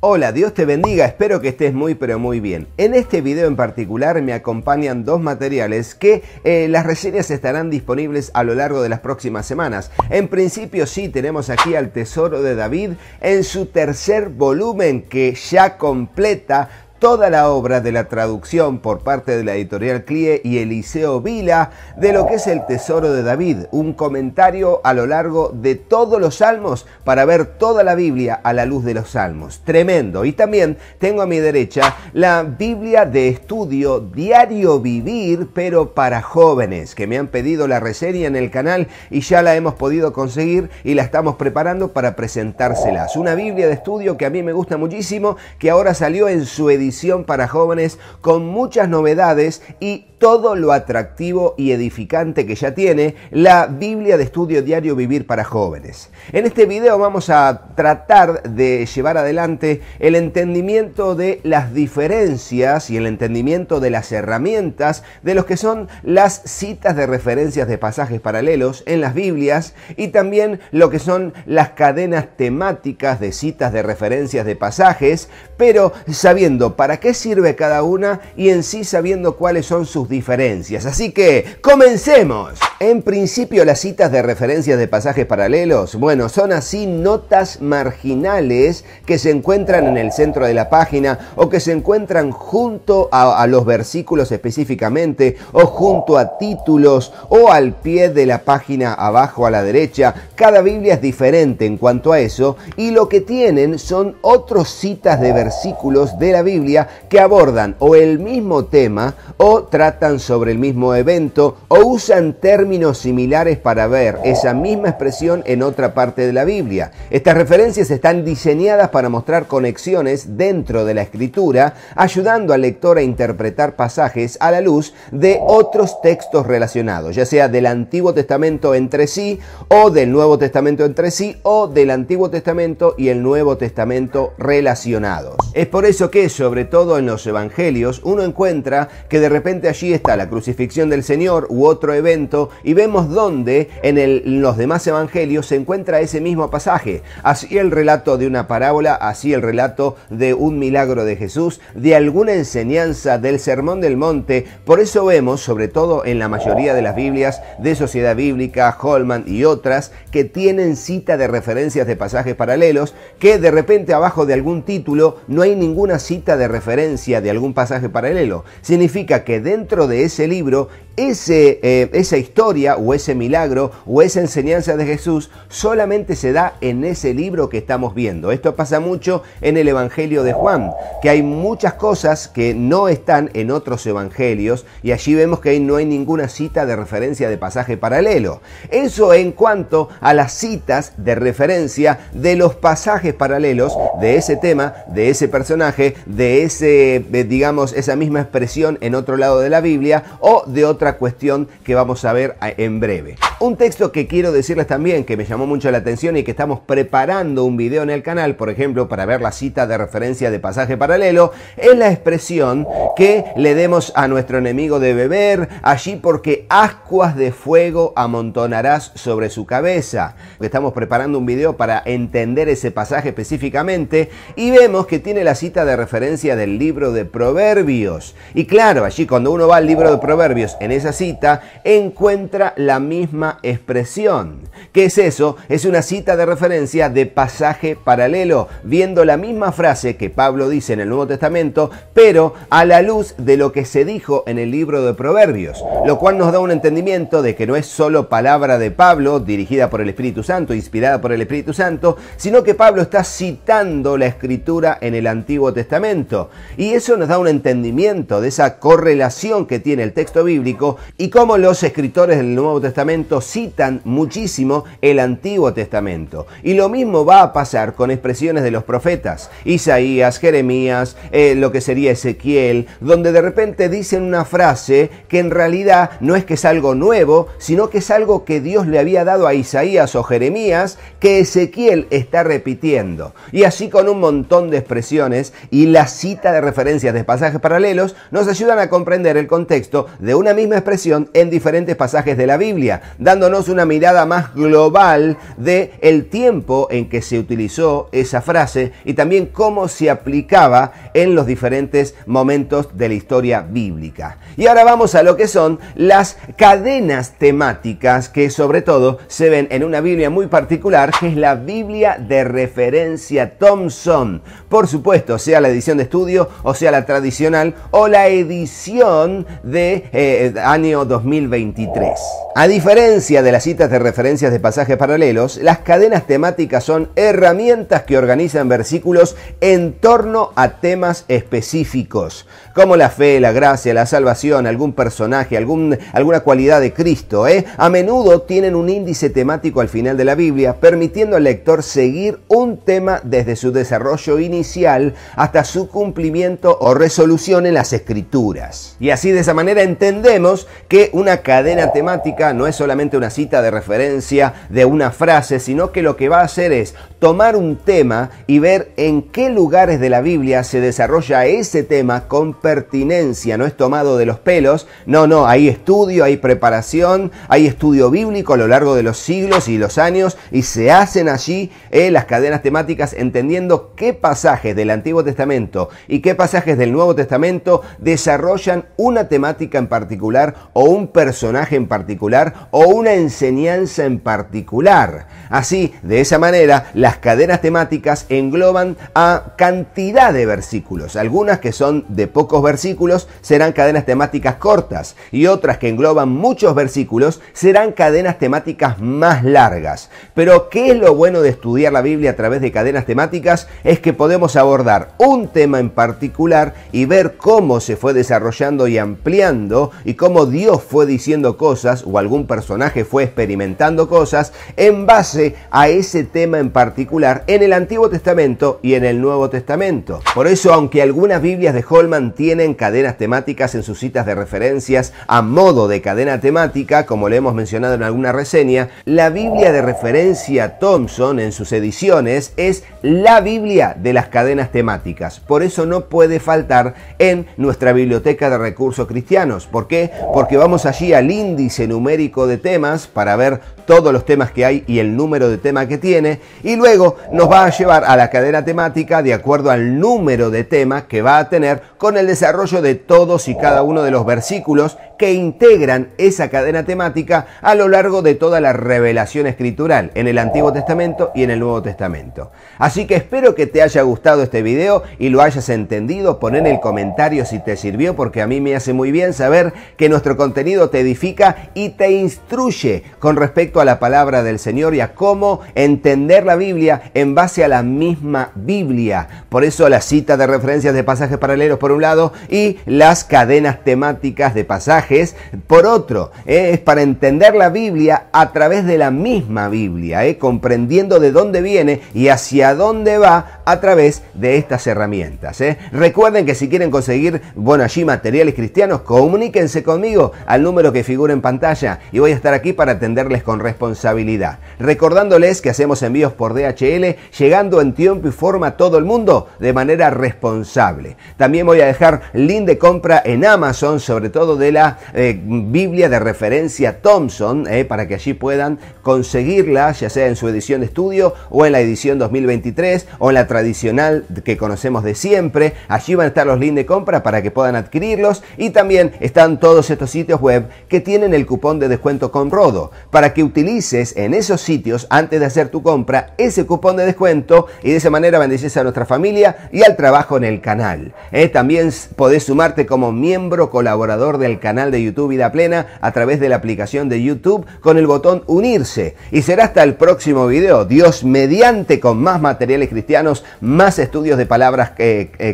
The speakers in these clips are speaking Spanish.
Hola, Dios te bendiga, espero que estés muy pero muy bien. En este video en particular me acompañan dos materiales que las reseñas estarán disponibles a lo largo de las próximas semanas. En principio sí, tenemos aquí al Tesoro de David en su tercer volumen que ya completa toda la obra de la traducción por parte de la editorial CLIE y Eliseo Vila de lo que es el Tesoro de David, un comentario a lo largo de todos los salmos para ver toda la Biblia a la luz de los salmos. Tremendo. Y también tengo a mi derecha la Biblia de estudio Diario Vivir, pero para jóvenes, que me han pedido la reseña en el canal y ya la hemos podido conseguir y la estamos preparando para presentárselas. Una Biblia de estudio que a mí me gusta muchísimo, que ahora salió en su edición para jóvenes con muchas novedades y todo lo atractivo y edificante que ya tiene la Biblia de estudio Diario Vivir para jóvenes. En este video vamos a tratar de llevar adelante el entendimiento de las diferencias y el entendimiento de las herramientas de lo que son las citas de referencias de pasajes paralelos en las Biblias y también lo que son las cadenas temáticas de citas de referencias de pasajes, pero sabiendo para qué sirve cada una y en sí sabiendo cuáles son sus diferencias. Así que comencemos. En principio, las citas de referencias de pasajes paralelos, bueno, son así notas marginales que se encuentran en el centro de la página o que se encuentran junto a los versículos específicamente o junto a títulos o al pie de la página abajo a la derecha. Cada Biblia es diferente en cuanto a eso y lo que tienen son otras citas de versículos de la Biblia que abordan o el mismo tema o tratan sobre el mismo evento o usan términos similares para ver esa misma expresión en otra parte de la Biblia. Estas referencias están diseñadas para mostrar conexiones dentro de la escritura, ayudando al lector a interpretar pasajes a la luz de otros textos relacionados, ya sea del Antiguo Testamento entre sí o del Nuevo Testamento entre sí o del Antiguo Testamento y el Nuevo Testamento relacionados. Es por eso que, sobre todo en los evangelios, uno encuentra que de repente allí está la crucifixión del Señor u otro evento y vemos dónde en los demás evangelios se encuentra ese mismo pasaje. Así el relato de una parábola, así el relato de un milagro de Jesús, de alguna enseñanza del Sermón del Monte. Por eso vemos, sobre todo en la mayoría de las Biblias de Sociedad Bíblica, Holman y otras, que tienen cita de referencias de pasajes paralelos, que de repente abajo de algún título no hay ninguna cita de referencia de algún pasaje paralelo. Significa que dentro de ese libro, esa historia o ese milagro o esa enseñanza de Jesús solamente se da en ese libro que estamos viendo. Esto pasa mucho en el Evangelio de Juan, que hay muchas cosas que no están en otros evangelios y allí vemos que no hay ninguna cita de referencia de pasaje paralelo. Eso en cuanto a las citas de referencia de los pasajes paralelos de ese tema, de ese personaje, de digamos, esa misma expresión en otro lado de la Biblia o de otra cuestión que vamos a ver en breve. Un texto que quiero decirles también que me llamó mucho la atención y que estamos preparando un video en el canal, por ejemplo, para ver la cita de referencia de pasaje paralelo, es la expresión que le demos a nuestro enemigo de beber allí porque ascuas de fuego amontonarás sobre su cabeza. Estamos preparando un video para entender ese pasaje específicamente y vemos que tiene la cita de referencia del libro de Proverbios. Y claro, allí cuando uno va al libro de Proverbios, en esa cita encuentra la misma expresión. ¿Qué es eso? Es una cita de referencia de pasaje paralelo, viendo la misma frase que Pablo dice en el Nuevo Testamento, pero a la luz de lo que se dijo en el libro de Proverbios, lo cual nos da un entendimiento de que no es solo palabra de Pablo, dirigida por el Espíritu Santo, inspirada por el Espíritu Santo, sino que Pablo está citando la Escritura en el Antiguo Testamento. Y eso nos da un entendimiento de esa correlación que tiene el texto bíblico y cómo los escritores del Nuevo Testamento citan muchísimo el Antiguo Testamento. Y lo mismo va a pasar con expresiones de los profetas, Isaías, Jeremías, lo que sería Ezequiel, donde de repente dicen una frase que en realidad no es que es algo nuevo, sino que es algo que Dios le había dado a Isaías o Jeremías, que Ezequiel está repitiendo. Y así con un montón de expresiones y la cita de referencias de pasajes paralelos nos ayudan a comprender el contexto de una misma misma expresión en diferentes pasajes de la Biblia, dándonos una mirada más global de el tiempo en que se utilizó esa frase y también cómo se aplicaba en los diferentes momentos de la historia bíblica. Y ahora vamos a lo que son las cadenas temáticas que sobre todo se ven en una Biblia muy particular, que es la Biblia de referencia Thompson. Por supuesto, sea la edición de estudio o sea la tradicional o la edición de año 2023. A diferencia de las citas de referencias de pasajes paralelos, las cadenas temáticas son herramientas que organizan versículos en torno a temas específicos, como la fe, la gracia, la salvación, algún personaje, alguna cualidad de Cristo. A menudo tienen un índice temático al final de la Biblia, permitiendo al lector seguir un tema desde su desarrollo inicial hasta su cumplimiento o resolución en las Escrituras. Y así, de esa manera, entendemos que una cadena temática no es solamente una cita de referencia de una frase, sino que lo que va a hacer es tomar un tema y ver en qué lugares de la Biblia se desarrolla ese tema con pertinencia. No es tomado de los pelos, no, hay estudio, hay preparación, hay estudio bíblico a lo largo de los siglos y los años, y se hacen allí las cadenas temáticas, entendiendo qué pasajes del Antiguo Testamento y qué pasajes del Nuevo Testamento desarrollan una temática en particular o un personaje en particular o una enseñanza en particular. Así, de esa manera, las cadenas temáticas engloban a cantidad de versículos. Algunas que son de pocos versículos serán cadenas temáticas cortas, y otras que engloban muchos versículos serán cadenas temáticas más largas. Pero ¿qué es lo bueno de estudiar la Biblia a través de cadenas temáticas? Es que podemos abordar un tema en particular y ver cómo se fue desarrollando y ampliando, y cómo Dios fue diciendo cosas o algún personaje fue experimentando cosas en base a ese tema en particular en el Antiguo Testamento y en el Nuevo Testamento. Por eso, aunque algunas Biblias de Holman tienen cadenas temáticas en sus citas de referencias a modo de cadena temática, como le hemos mencionado en alguna reseña, la Biblia de referencia Thompson en sus ediciones es la Biblia de las cadenas temáticas. Por eso no puede faltar en nuestra biblioteca de recursos cristianos. ¿Por qué? Porque vamos allí al índice numérico de temas para ver todos los temas que hay y el número de tema que tiene, y luego nos va a llevar a la cadena temática de acuerdo al número de tema que va a tener, con el desarrollo de todos y cada uno de los versículos que integran esa cadena temática a lo largo de toda la revelación escritural en el Antiguo Testamento y en el Nuevo Testamento. Así que espero que te haya gustado este video y lo hayas entendido. Pon en el comentario si te sirvió, porque a mí me hace muy bien saber que nuestro contenido te edifica y te instruye con respecto a la palabra del Señor y a cómo entender la Biblia en base a la misma Biblia. Por eso la cita de referencias de pasajes paralelos por un lado y las cadenas temáticas de pasajes por otro. Es para entender la Biblia a través de la misma Biblia, comprendiendo de dónde viene y hacia dónde va a través de estas herramientas. Recuerden que si quieren conseguir, allí materiales cristianos, comuníquense conmigo al número que figura en pantalla y voy a estar aquí para atenderles con responsabilidad. Recordándoles que hacemos envíos por DHL, llegando en tiempo y forma a todo el mundo de manera responsable. También voy a dejar link de compra en Amazon, sobre todo de la Biblia de referencia Thompson, para que allí puedan conseguirla, ya sea en su edición de estudio o en la edición 2023 o en la tradicional que conocemos de siempre. Allí van a estar los links de compra para que puedan adquirirlos, y también están todos estos sitios web que tienen el cupón de descuento Conrodo, para que utilices en esos sitios, antes de hacer tu compra, ese cupón de descuento, y de esa manera bendices a nuestra familia y al trabajo en el canal. También podés sumarte como miembro colaborador del canal de YouTube Vida Plena a través de la aplicación de YouTube con el botón unirse. Y será hasta el próximo video, Dios mediante, con más materiales cristianos, más estudios de palabras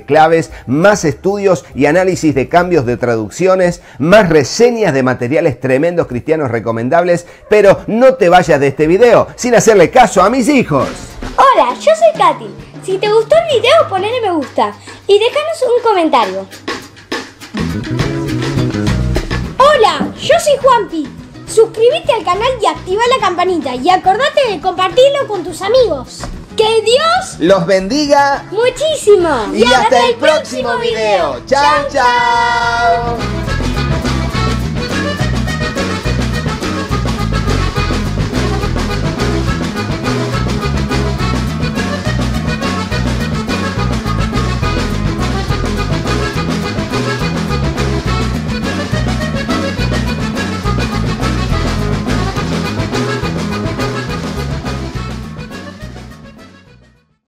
claves, más estudios y análisis de cambios de traducciones, más reseñas de materiales tremendos cristianos recomendables. Pero no te vayas de este video sin hacerle caso a mis hijos. Hola, yo soy Katy. Si te gustó el video, ponle me gusta y déjanos un comentario. Hola, yo soy Juanpi. Suscríbete al canal y activa la campanita, y acordate de compartirlo con tus amigos. ¡Que Dios los bendiga muchísimo! Y hasta el próximo video. ¡Chao, chao!